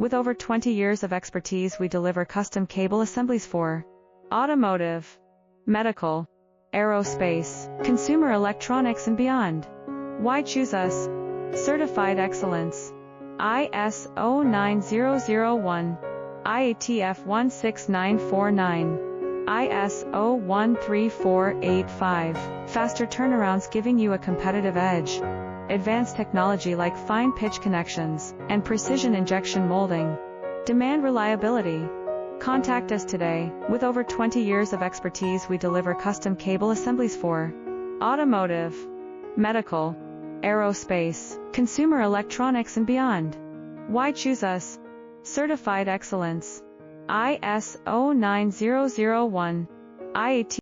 With over 20 years of expertise, we deliver custom cable assemblies for automotive, medical, aerospace, consumer electronics, and beyond. Why choose us? Certified excellence. ISO 9001, IATF 16949, ISO 13485. Faster turnarounds, giving you a competitive edge. Advanced technology like fine pitch connections and precision injection molding. Demand reliability. Contact us today. With over 20 years of expertise, we deliver custom cable assemblies for automotive, medical, aerospace, consumer electronics, and beyond. Why choose us? Certified excellence. ISO 9001, IATF